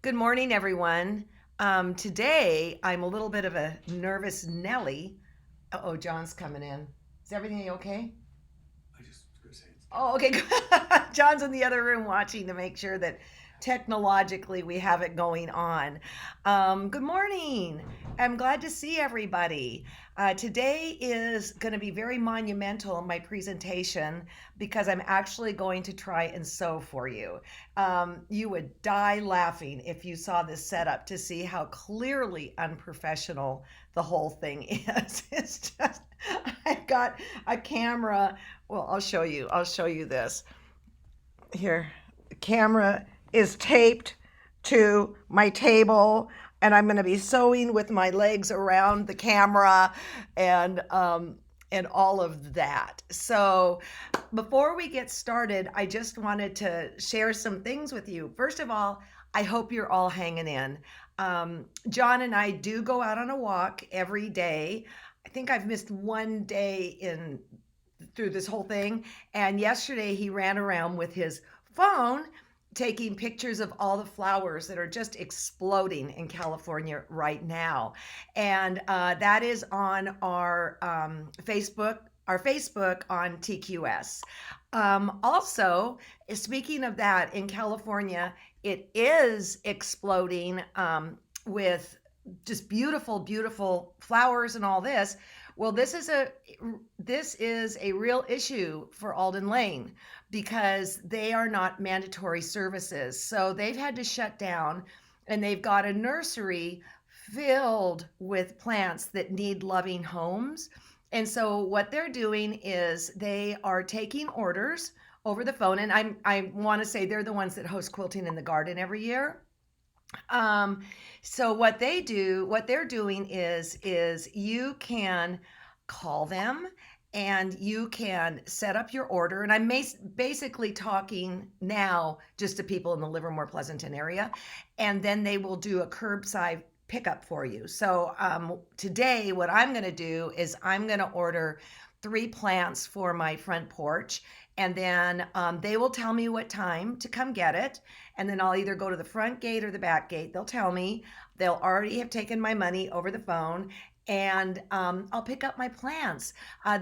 Good morning, everyone. Today, I'm a little bit of a nervous Nelly. Oh, John's coming in. Is everything okay? I just was gonna say it's. Oh, okay. John's in the other room watching to make sure that technologically we have it going on. Good morning. I'm glad to see everybody. Today is going to be very monumental in my presentation because I'm actually going to try and sew for you. You would die laughing if you saw this setup to see how clearly unprofessional the whole thing is. It's just, I've got a camera. Well, I'll show you this. Here, the camera is taped to my table, and I'm going to be sewing with my legs around the camera and all of that. So, before we get started, I just wanted to share some things with you. First of all, I hope you're all hanging in. John and I do go out on a walk every day. I think I've missed one day in through this whole thing. And yesterday he ran around with his phone taking pictures of all the flowers that are just exploding in California right now. And that is on our Facebook on TQS. Also, speaking of that, in California, it is exploding with just beautiful, beautiful flowers and all this. Well, this is a real issue for Alden Lane because they are not mandatory services. So they've had to shut down and they've got a nursery filled with plants that need loving homes. And so what they're doing is they are taking orders over the phone. And I want to say they're the ones that host Quilting in the Garden every year. Um, so what they're doing is you can call them and you can set up your order. And basically talking now just to people in the Livermore Pleasanton area, and then they will do a curbside pickup for you. So today, what I'm going to do is I'm going to order 3 plants for my front porch, and then they will tell me what time to come get it, and then I'll either go to the front gate or the back gate. They'll tell me. They'll already have taken my money over the phone, and I'll pick up my plants.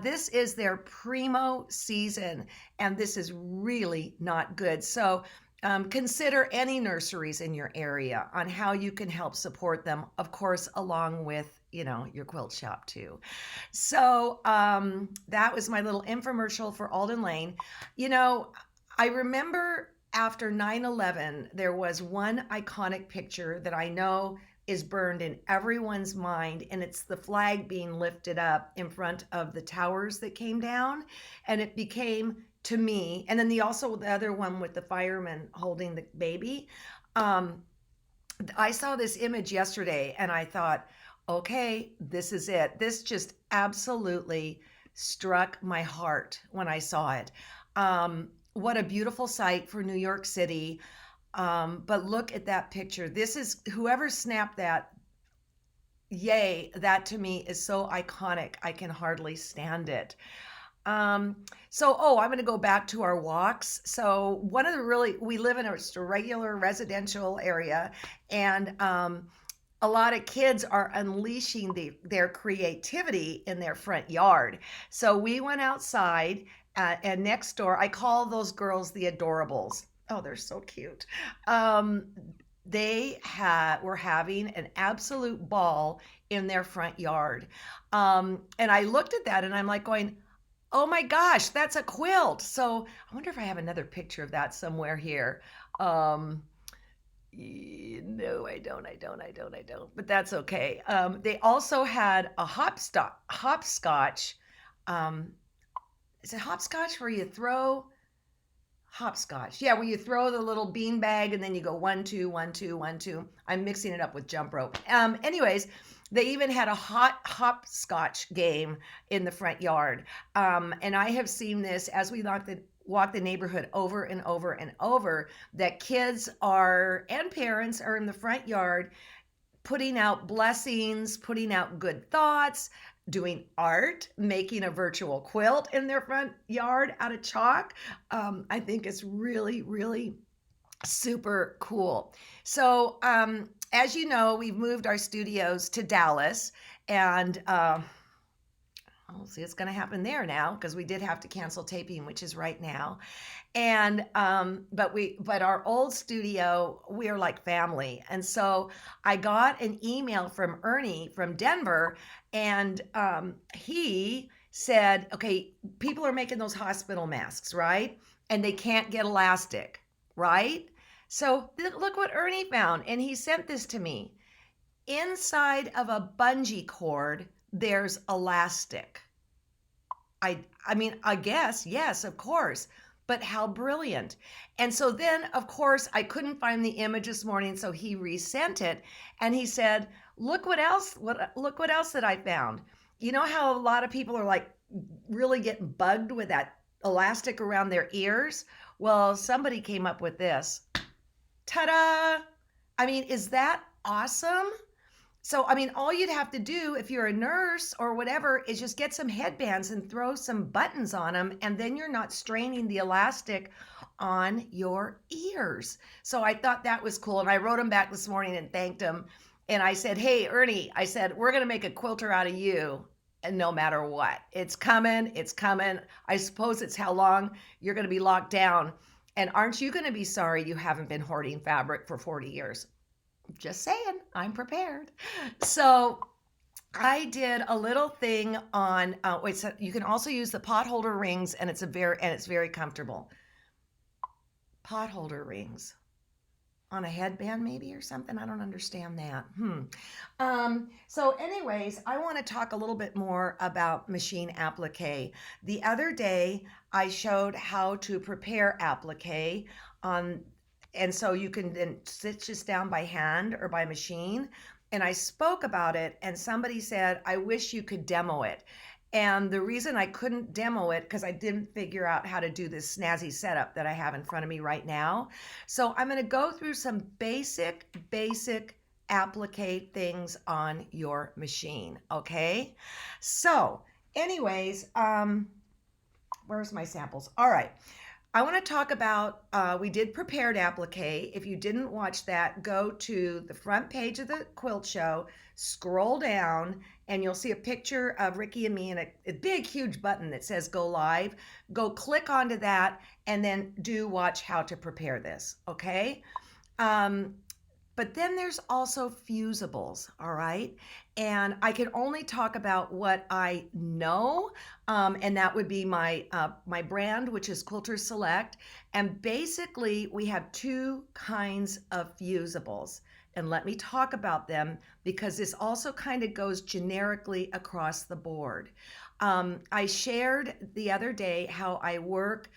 This is their primo season, and this is really not good. So consider any nurseries in your area on how you can help support them, of course, along with your quilt shop too. So that was my little infomercial for Alden Lane. I remember after 9/11, there was one iconic picture that I know is burned in everyone's mind, and it's the flag being lifted up in front of the towers that came down, and it became, to me, and then the other one with the fireman holding the baby. um, I saw this image yesterday and I thought, okay, this is it. This just absolutely struck my heart when I saw it. What a beautiful sight for New York City. But look at that picture. This is whoever snapped that. Yay, that to me is so iconic. I can hardly stand it. Um, I'm going to go back to our walks. So, we live in a regular residential area, and a lot of kids are unleashing their creativity in their front yard. So, we went outside, and next door, I call those girls the Adorables. Oh, they're so cute. Um, were having an absolute ball in their front yard. And I looked at that and I'm like going, oh my gosh, that's a quilt. So I wonder if I have another picture of that somewhere here. Um, no, I don't. But that's okay. They also had a hopscotch. Um, is it hopscotch where you throw hopscotch? Yeah, where you throw the little bean bag and then you go 1, 2, 1, 2, 1, 2. I'm mixing it up with jump rope. Anyways, they even had a hopscotch game in the front yard. And I have seen this as we walk the neighborhood over and over and over, that kids are and parents are in the front yard putting out blessings, putting out good thoughts, doing art, making a virtual quilt in their front yard out of chalk. I think it's really, really Super cool. So, as you know, we've moved our studios to Dallas, and I'll see it's going to happen there now because we did have to cancel taping, which is right now. And but our old studio, we are like family. And so I got an email from Ernie from Denver, and he said, okay, people are making those hospital masks, right? And they can't get elastic, right? So look what Ernie found, and he sent this to me. Inside of a bungee cord, there's elastic. I mean, I guess, yes, of course. But how brilliant. And so then, of course, I couldn't find the image this morning, so he resent it and he said, "Look what else look what else that I found." You know how a lot of people are like really getting bugged with that elastic around their ears? Well, somebody came up with this. Ta-da! I mean, is that awesome? So, I mean, all you'd have to do if you're a nurse or whatever is just get some headbands and throw some buttons on them, and then you're not straining the elastic on your ears. So I thought that was cool. And I wrote him back this morning and thanked him. And I said, "Hey, Ernie," I said, "we're going to make a quilter out of you. And no matter what, it's coming. It's coming. I suppose it's how long you're going to be locked down. And aren't you going to be sorry you haven't been hoarding fabric for 40 years? Just saying, I'm prepared." So I did a little thing on. Wait, so you can also use the pot holder rings, and it's very comfortable. Pot holder rings on a headband, maybe, or something. I don't understand that. So, anyways, I want to talk a little bit more about machine applique. The other day, I showed how to prepare applique on, and so you can then stitch this down by hand or by machine. And I spoke about it, and somebody said, "I wish you could demo it." And the reason I couldn't demo it because I didn't figure out how to do this snazzy setup that I have in front of me right now. So I'm going to go through some basic applique things on your machine. Okay. So anyways, where's my samples? All right. I want to talk about, we did prepared applique. If you didn't watch that, go to the front page of the quilt show, scroll down, and you'll see a picture of Ricky and me and a big, huge button that says go live. Go click onto that and then do watch how to prepare this, okay? Um, but then there's also fusibles, all right? And I can only talk about what I know, and that would be my brand, which is Quilter Select. And basically, we have two kinds of fusibles. And let me talk about them because this also kind of goes generically across the board. I shared the other day how I work.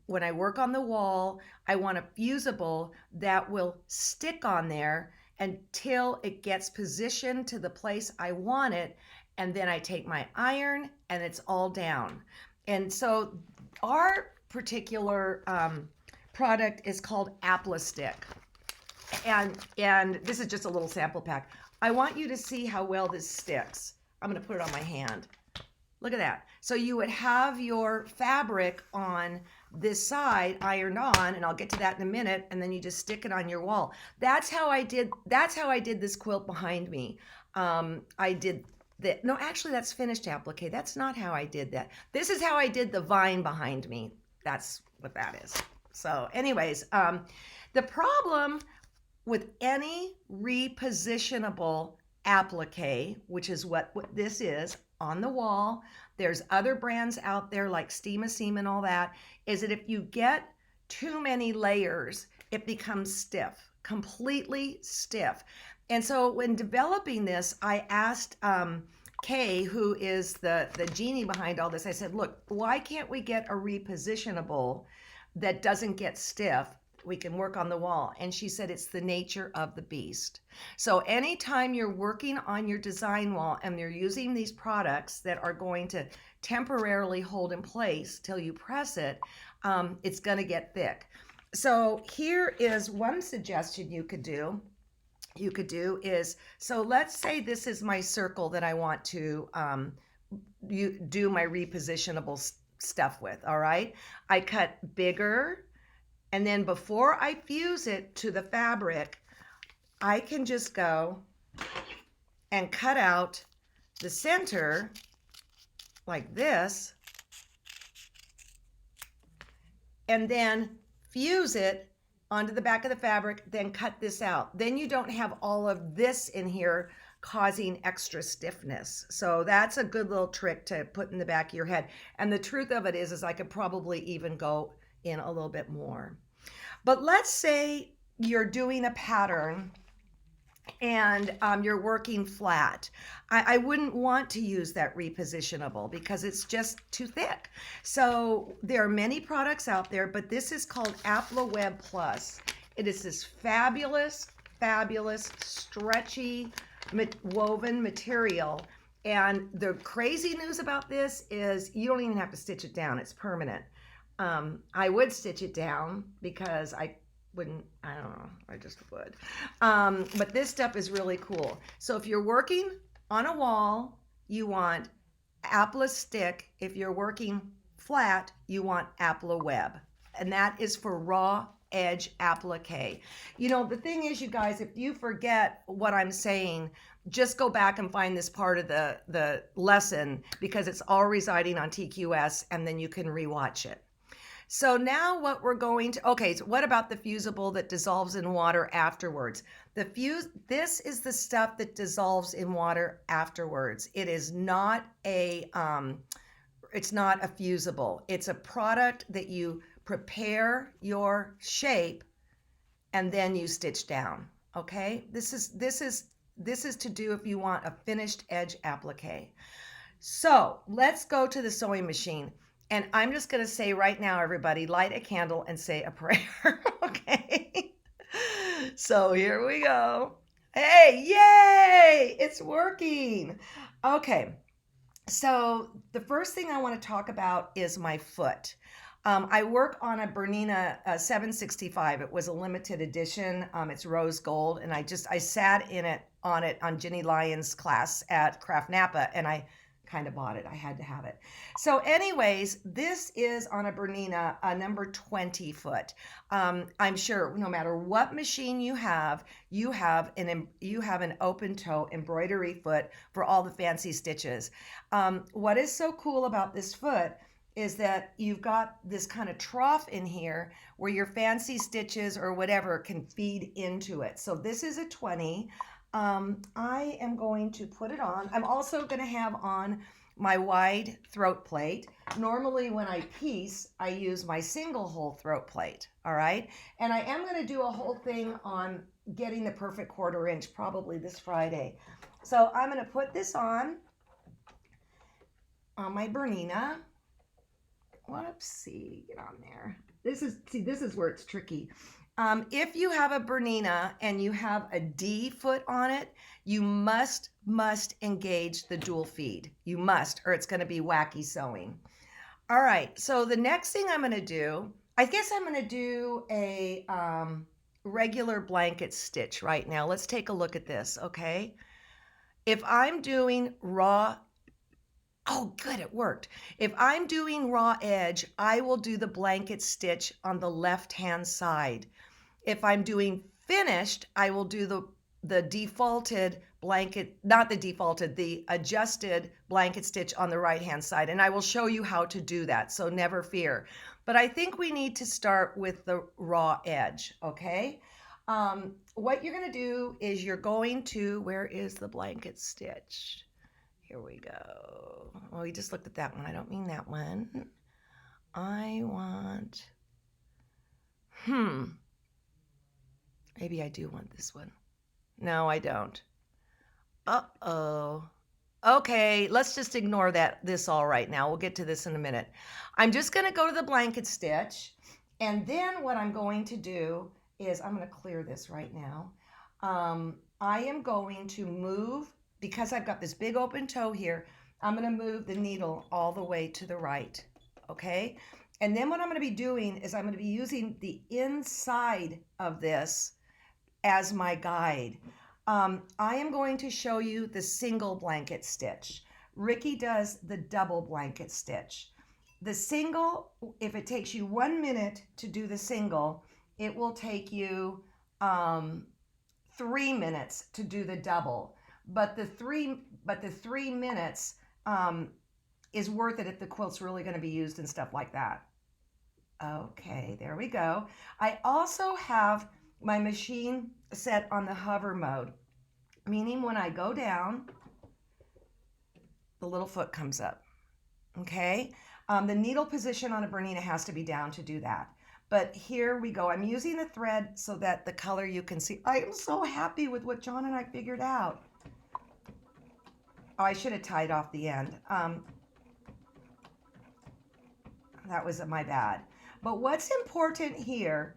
When I work on the wall, I want a fusible that will stick on there until it gets positioned to the place I want it. And then I take my iron and it's all down. And so our particular product is called Applique. And this is just a little sample pack. I want you to see how well this sticks. I'm going to put it on my hand. Look at that. So you would have your fabric on this side ironed on, and I'll get to that in a minute, and then you just stick it on your wall. That's how I did this quilt behind me. I did that. No, actually that's finished applique. That's not how I did that. This is how I did the vine behind me. That's what that is. So anyways, the problem with any repositionable applique, which is what this is on the wall, there's other brands out there like Steam Seam and all that, is that if you get too many layers, it becomes stiff, completely stiff. And so when developing this, I asked Kay, who is the genie behind all this, I said, look, why can't we get a repositionable that doesn't get stiff? We can work on the wall. And she said it's the nature of the beast. So anytime you're working on your design wall and you're using these products that are going to temporarily hold in place till you press it, it's going to get thick. So here is one suggestion you could do. So let's say this is my circle that I want to do my repositionable stuff with. All right. I cut bigger And then before I fuse it to the fabric, I can just go and cut out the center like this, and then fuse it onto the back of the fabric, then cut this out. Then you don't have all of this in here causing extra stiffness. So that's a good little trick to put in the back of your head. And the truth of it is I could probably even go in a little bit more. But let's say you're doing a pattern and you're working flat. I wouldn't want to use that repositionable because it's just too thick. So there are many products out there, but this is called AppliWeb Plus. It is this fabulous, fabulous, stretchy woven material. And the crazy news about this is you don't even have to stitch it down. It's permanent. I would stitch it down because I don't know, I just would. But this stuff is really cool. So if you're working on a wall, you want Appla Stick. If you're working flat, you want AppliWeb. And that is for raw edge applique. You know, the thing is, you guys, if you forget what I'm saying, just go back and find this part of the lesson because it's all residing on TQS, and then you can rewatch it. So now what we're going to, okay, so what about the fusible that dissolves in water afterwards? This is the stuff that dissolves in water afterwards. It is not it's not a fusible. It's a product that you prepare your shape and then you stitch down, okay? This is to do if you want a finished edge applique. So let's go to the sewing machine. And I'm just going to say right now, everybody, light a candle and say a prayer, okay? So here we go. Hey, yay! It's working. Okay, so the first thing I want to talk about is my foot. I work on a Bernina 765. It was a limited edition. It's rose gold, and I sat on Ginny Lyons' class at Craft Napa, and I kind of bought it. I had to have it. So anyways, this is on a Bernina, a number 20 foot. I'm sure no matter what machine you have an open toe embroidery foot for all the fancy stitches. What is so cool about this foot is that you've got this kind of trough in here where your fancy stitches or whatever can feed into it. So this is a 20. I am going to put it on. I'm also going to have on my wide throat plate. Normally when I piece, I use my single hole throat plate, all right? And I am going to do a whole thing on getting the perfect 1/4 inch probably this Friday. So I'm going to put this on my Bernina. Whoopsie, get on there. This is where it's tricky. If you have a Bernina and you have a D foot on it, you must engage the dual feed. You must, or it's going to be wacky sewing. All right, so the next thing I'm going to do, I guess I'm going to do a regular blanket stitch right now. Let's take a look at this, okay? If I'm doing raw, oh good, it worked. If I'm doing raw edge, I will do the blanket stitch on the left-hand side. If I'm doing finished, I will do the defaulted blanket, not the defaulted, the adjusted blanket stitch on the right-hand side. And I will show you how to do that, so never fear. But I think we need to start with the raw edge, okay? What you're gonna do is you're going to, where is the blanket stitch? Here we go. Oh, we just looked at that one. I don't mean that one. I want, maybe I do want this one. No, I don't. Uh-oh. Okay, let's just ignore this all right now. We'll get to this in a minute. I'm just going to go to the blanket stitch, and then what I'm going to do is I'm going to clear this right now. I am going to move, because I've got this big open toe here, I'm going to move the needle all the way to the right, okay? And then what I'm going to be doing is I'm going to be using the inside of this as my guide. I am going to show you the single blanket stitch. Ricky does the double blanket stitch. the single, if it takes you 1 minute to do the single, it will take you 3 minutes to do the double. But the 3 minutes is worth it if the quilt's really going to be used and stuff like that. Okay, there we go. I also have my machine set on the hover mode, meaning when I go down, the little foot comes up. Okay, the needle position on a Bernina has to be down to do that. But here we go. I'm using the thread so that the color you can see. I am so happy with what John and I figured out. Oh, I should have tied off the end. That was my bad. But what's important here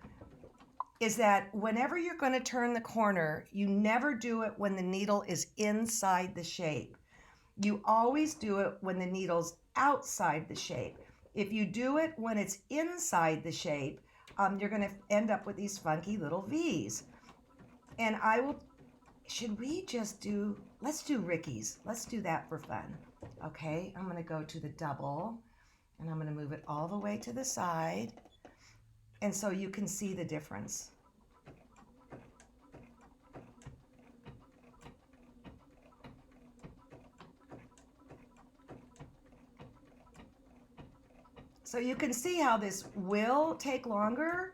is that whenever you're going to turn the corner, you never do it when the needle is inside the shape. You always do it when the needle's outside the shape. If you do it when it's inside the shape, you're going to end up with these funky little V's. And should we just let's do Ricky's. Let's do that for fun. Okay, I'm going to go to the double, and I'm going to move it all the way to the side. And so you can see the difference. So you can see how this will take longer,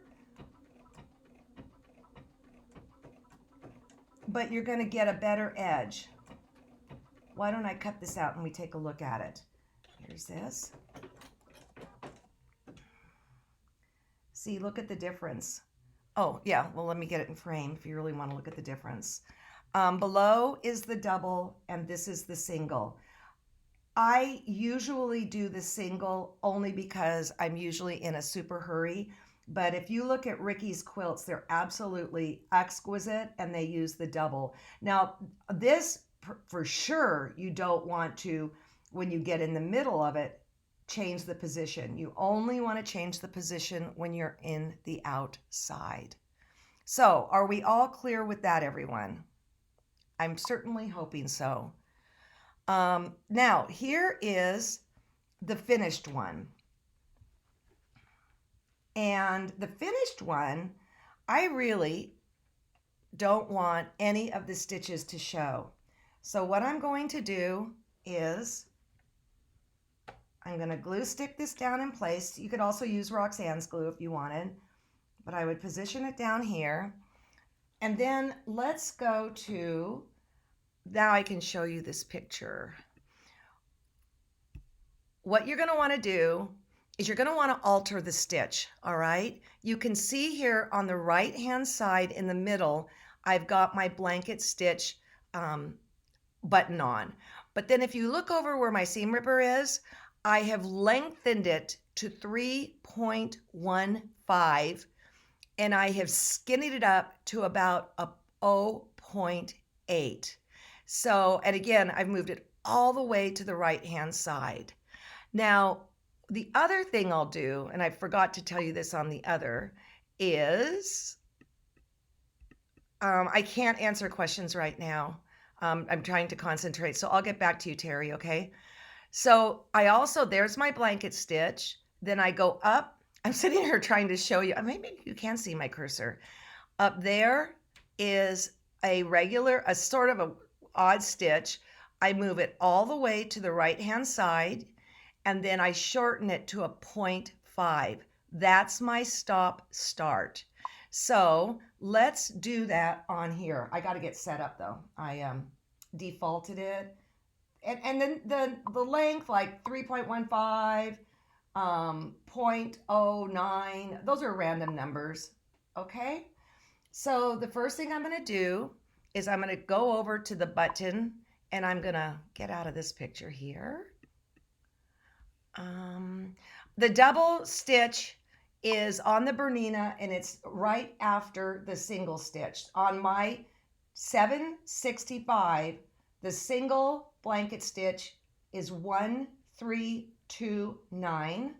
but you're going to get a better edge. Why don't I cut this out and we take a look at it? Here's this. See, look at the difference. Oh, yeah, well, let me get it in frame if you really want to look at the difference. Below is the double, and this is the single. I usually do the single only because I'm usually in a super hurry. But if you look at Ricky's quilts, they're absolutely exquisite, and they use the double. Now, this, for sure, you don't want to, when you get in the middle of it, change the position. You only want to change the position when you're in the outside. So, are we all clear with that, everyone? I'm certainly hoping so. Now, here is the finished one. And the finished one, I really don't want any of the stitches to show. So what I'm going to do is I'm going to glue stick this down in place. You could also use Roxanne's glue if you wanted, but I would position it down here. And then let's go to, now I can show you this picture. What you're going to want to do is you're going to want to alter the stitch, all right? You can see here on the right-hand side in the middle, I've got my blanket stitch button on. But then if you look over where my seam ripper is, I have lengthened it to 3.15, and I have skinnied it up to about a 0.8. So, and again, I've moved it all the way to the right-hand side. Now, the other thing I'll do, and I forgot to tell you this on the other, is I can't answer questions right now. I'm trying to concentrate, so I'll get back to you, Terry, okay? So I also, there's my blanket stitch. Then I go up. I'm sitting here trying to show you. Maybe you can see my cursor. Up there is a sort of a odd stitch. I move it all the way to the right-hand side, and then I shorten it to a 0.5. That's my stop start. So let's do that on here. I got to get set up though. I defaulted it. And then the length, like 3.15, 0.09, those are random numbers, okay? So the first thing I'm going to do is I'm going to go over to the button, and I'm going to get out of this picture here. The double stitch is on the Bernina, and it's right after the single stitch. On my 765, the single blanket stitch is 1329.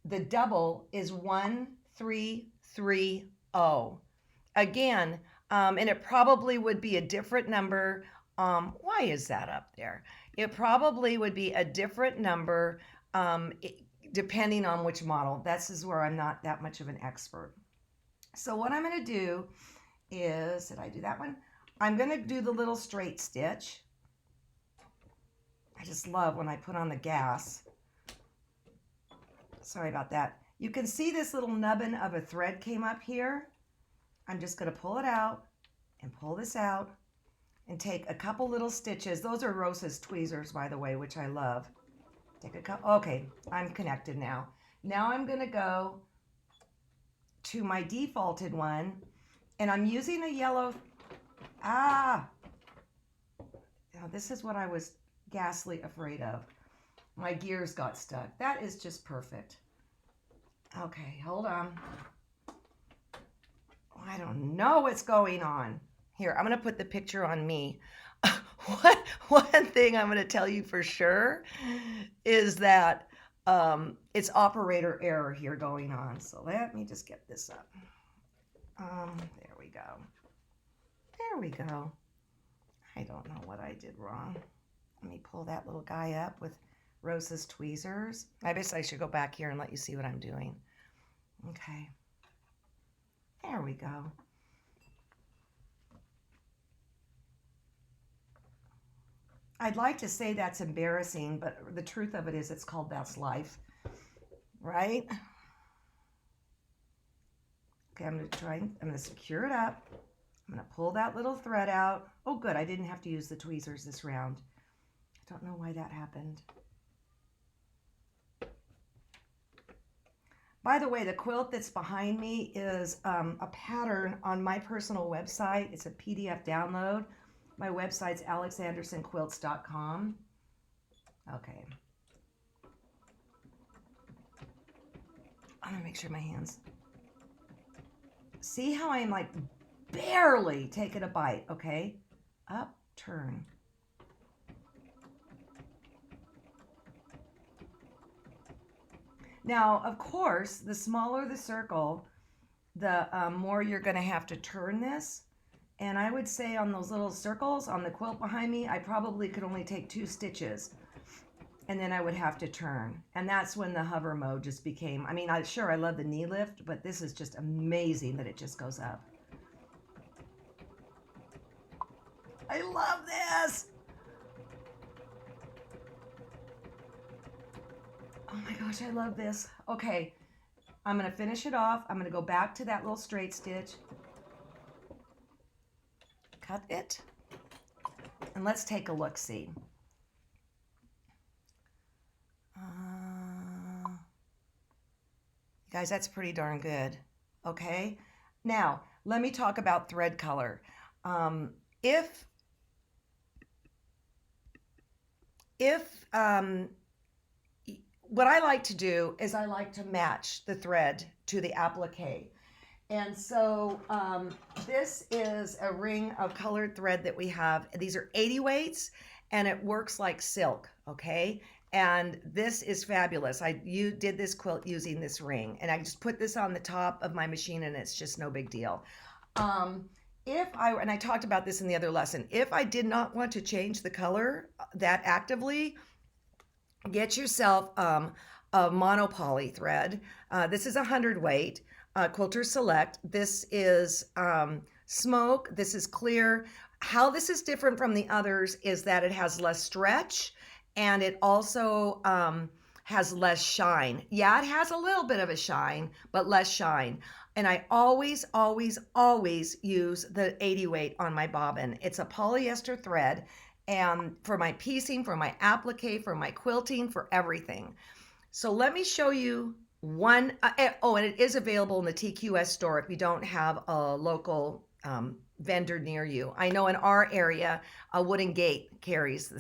The double is 1330. Again, and it probably would be a different number. Why is that up there? It probably would be a different number depending on which model. This is where I'm not that much of an expert. So what I'm going to do is, did I do that one? I'm going to do the little straight stitch. I just love when I put on the gas. Sorry about that. You can see this little nubbin of a thread came up here. I'm just going to pull it out and pull this out and take a couple little stitches. Those are Rosa's tweezers, by the way, which I love. Take a couple. Okay, I'm connected now. Now I'm going to go to my defaulted one, and I'm using a yellow. Now this is what I was ghastly afraid of. My gears got stuck. That is just perfect. Okay, hold on. I don't know what's going on. Here, I'm going to put the picture on me. One thing I'm going to tell you for sure is that it's operator error here going on. So let me just get this up. There we go. There we go. I don't know what I did wrong. Let me pull that little guy up with Rosa's tweezers. I guess I should go back here and let you see what I'm doing. Okay. There we go. I'd like to say that's embarrassing, but the truth of it is it's called That's Life, right? Okay, I'm going to secure it up. I'm going to pull that little thread out. Oh, good. I didn't have to use the tweezers this round. I don't know why that happened. By the way, the quilt that's behind me is a pattern on my personal website. It's a PDF download. My website's alexandersonquilts.com. Okay. I'm going to make sure my hands. See how I'm like barely taking a bite, okay? Up, turn. Now, of course, the smaller the circle, the more you're going to have to turn this. And I would say on those little circles on the quilt behind me, I probably could only take 2 stitches. And then I would have to turn. And that's when the hover mode just became, I mean, sure, I love the knee lift, but this is just amazing that it just goes up. I love this. Oh my gosh, I love this. Okay, I'm going to finish it off. I'm going to go back to that little straight stitch. Cut it. And let's take a look-see. Guys, that's pretty darn good. Okay, now let me talk about thread color. What I like to do is I like to match the thread to the applique. And so this is a ring of colored thread that we have. These are 80 weights and it works like silk, okay? And this is fabulous. You did this quilt using this ring, and I just put this on the top of my machine and it's just no big deal. And I talked about this in the other lesson, if I did not want to change the color that actively, get yourself a monopoly thread. This is 100 weight, Quilter Select. This is smoke, this is clear. How this is different from the others is that it has less stretch and it also has less shine. Yeah, it has a little bit of a shine, but less shine. And I always, always, always use the 80 weight on my bobbin. It's a polyester thread, and for my piecing, for my applique, for my quilting, for everything. So let me show you one. And it is available in the TQS store if you don't have a local vendor near you. I know in our area, a Wooden Gate carries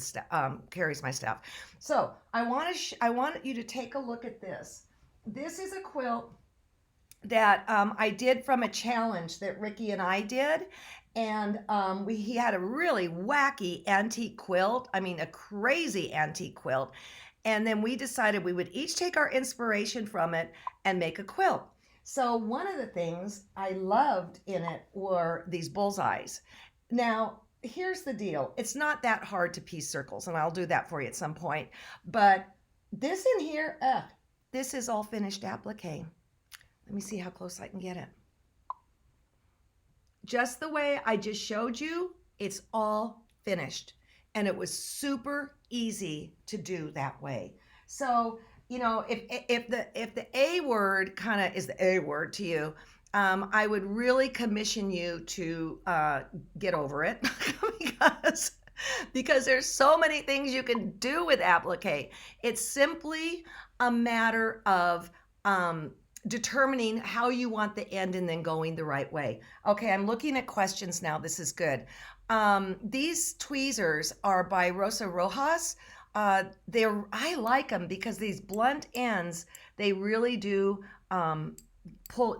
my stuff. So I want you to take a look at this. This is a quilt that I did from a challenge that Ricky and I did. And he had a really wacky antique quilt. I mean, a crazy antique quilt. And then we decided we would each take our inspiration from it and make a quilt. So one of the things I loved in it were these bullseyes. Now, here's the deal. It's not that hard to piece circles, and I'll do that for you at some point. But This in here, this is all finished applique. Let me see how close I can get it. Just the way I just showed you, it's all finished. And it was super easy to do that way. So, you know, if the A word kind of is the A word to you, I would really commission you to get over it because there's so many things you can do with applique. It's simply a matter of determining how you want the end and then going the right way. Okay, I'm looking at questions now. This is good. These tweezers are by Rosa Rojas. I like them because these blunt ends, they really do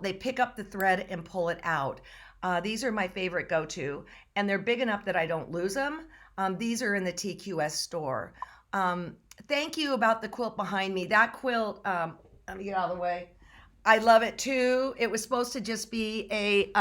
they pick up the thread and pull it out. These are my favorite go-to, and they're big enough that I don't lose them. These are in the TQS store. Thank you about the quilt behind me. That quilt, let me get out of the way. I love it too. It was supposed to just be a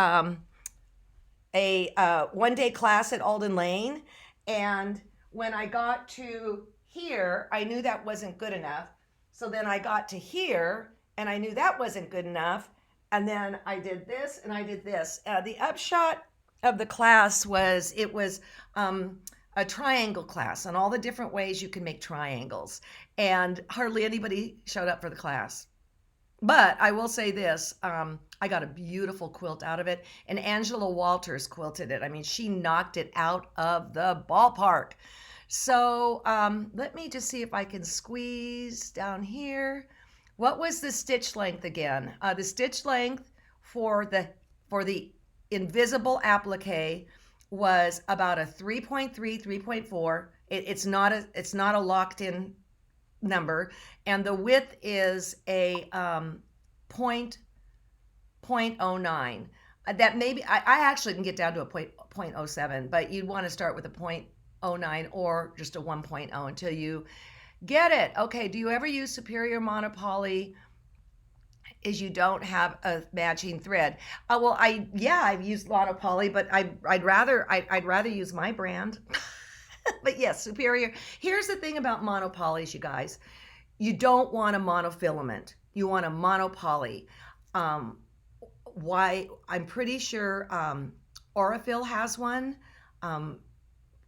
one-day class at Alden Lane, and when I got to here, I knew that wasn't good enough. So then I got to here, and I knew that wasn't good enough. And then I did this, and I did this. The upshot of the class was it was a triangle class on all the different ways you can make triangles, and hardly anybody showed up for the class. But I will say this, I got a beautiful quilt out of it, and Angela Walters quilted it. I mean, she knocked it out of the ballpark. So let me just see if I can squeeze down here. What was the stitch length again? The stitch length for the invisible applique was about a 3.3, 3.4. It's not a locked in number, and the width is a 0.09. That maybe I actually can get down to a 0.07, but you'd want to start with a 0.09 or just a 1.0 until you get it. Okay, do you ever use Superior Monopoly? Is you don't have a matching thread? Well, I've used Monopoly, but I'd rather use my brand. But yes, Superior. Here's the thing about monopolys, you guys. You don't want a monofilament. You want a monopoly. Why? I'm pretty sure Aurifil has one.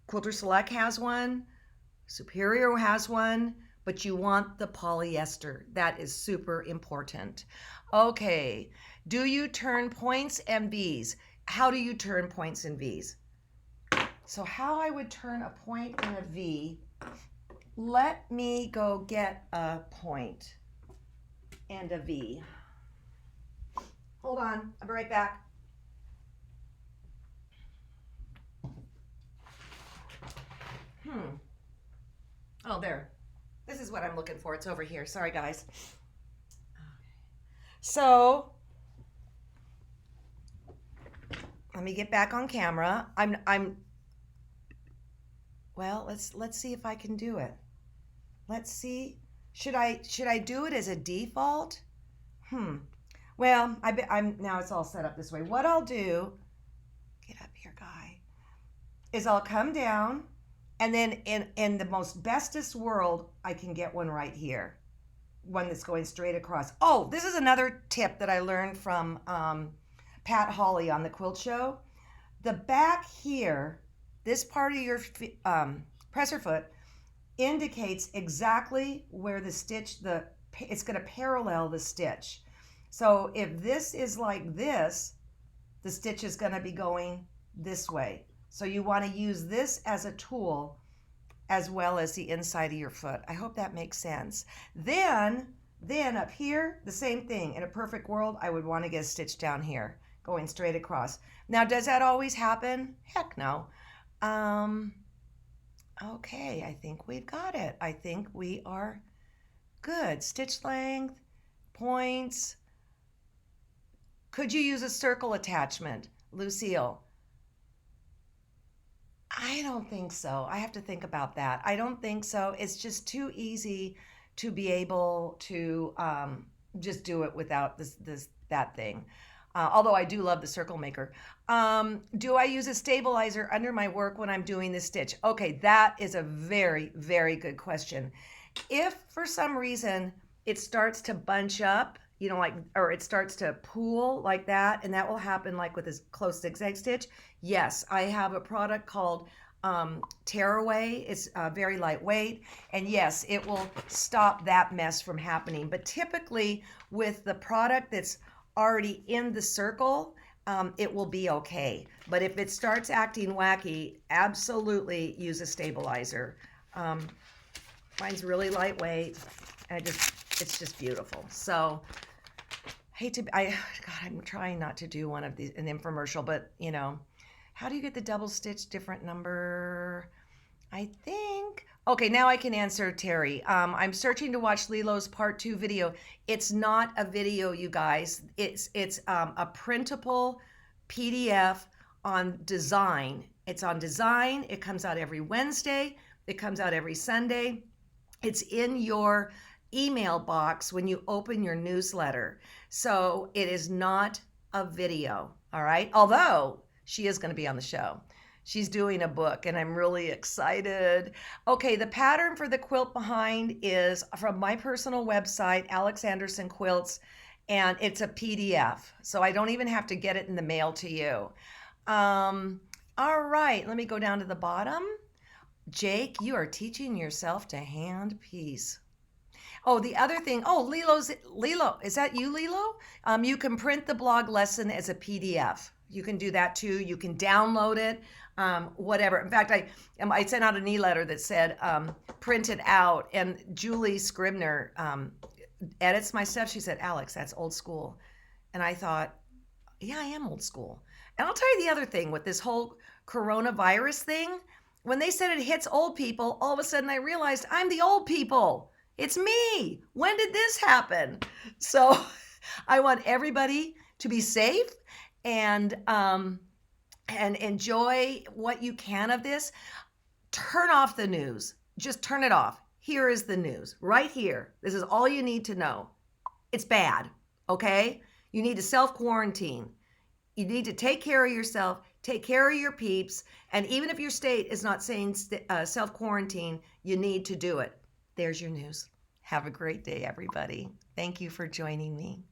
Quilter Select has one. Superior has one. But you want the polyester. That is super important. Okay. Do you turn points and V's? How do you turn points and V's? So how I would turn a point and a V, let me go get a point and a V. Hold on, I'll be right back. Oh, there. This is what I'm looking for. It's over here. Sorry, guys. So let me get back on camera. Well, let's see if I can do it. Let's see. Should I do it as a default? Well, I'm now it's all set up this way. What I'll do, get up here, guy, is I'll come down, and then in the most bestest world, I can get one right here, one that's going straight across. Oh, this is another tip that I learned from Pat Hawley on the Quilt Show. The back here, this part of your presser foot indicates exactly where the stitch, it's going to parallel the stitch. So if this is like this, the stitch is going to be going this way. So you want to use this as a tool as well as the inside of your foot. I hope that makes sense. Then up here, the same thing. In a perfect world, I would want to get a stitch down here, going straight across. Now, does that always happen? Heck no. Okay, I think we've got it. I think we are good. Stitch length, points. Could you use a circle attachment, Lucille? I don't think so. I have to think about that. I don't think so. It's just too easy to be able to just do it without that thing. Although I do love the circle maker. Do I use a stabilizer under my work when I'm doing the stitch? Okay, that is a very, very good question. If for some reason it starts to bunch up, like, or it starts to pool like that, and that will happen like with this close zigzag stitch, yes, I have a product called Tearaway. It's very lightweight, and yes, it will stop that mess from happening. But typically, with the product that's already in the circle, it will be okay. But if it starts acting wacky, absolutely use a stabilizer. Um, Mine's really lightweight. It's just beautiful. So God, I'm trying not to do one of these, an infomercial, but how do you get the double stitch different number? I think. Okay, now I can answer Terry. I'm searching to watch Lilo's part 2 video. It's not a video, you guys. It's a printable PDF on design. It's on design. It comes out every Wednesday. It comes out every Sunday. It's in your email box when you open your newsletter. So it is not a video, all right? Although she is going to be on the show. She's doing a book, and I'm really excited. Okay, the pattern for the quilt behind is from my personal website, Alex Anderson Quilts, and it's a PDF. So I don't even have to get it in the mail to you. All right, let me go down to the bottom. Jake, you are teaching yourself to hand piece. Oh, the other thing. Oh, Lilo. Is that you, Lilo? You can print the blog lesson as a PDF. You can do that too. You can download it, whatever. In fact, I sent out an e-letter that said print it out. And Julie Scribner edits my stuff. She said, Alex, that's old school. And I thought, yeah, I am old school. And I'll tell you the other thing with this whole coronavirus thing. When they said it hits old people, all of a sudden I realized I'm the old people. It's me. When did this happen? So I want everybody to be safe and enjoy what you can of this. Turn off the news. Just turn it off. Here is the news right here. This is all you need to know. It's bad, okay? You need to self-quarantine. You need to take care of yourself, take care of your peeps, and even if your state is not saying self-quarantine, you need to do it. There's your news. Have a great day, everybody. Thank you for joining me.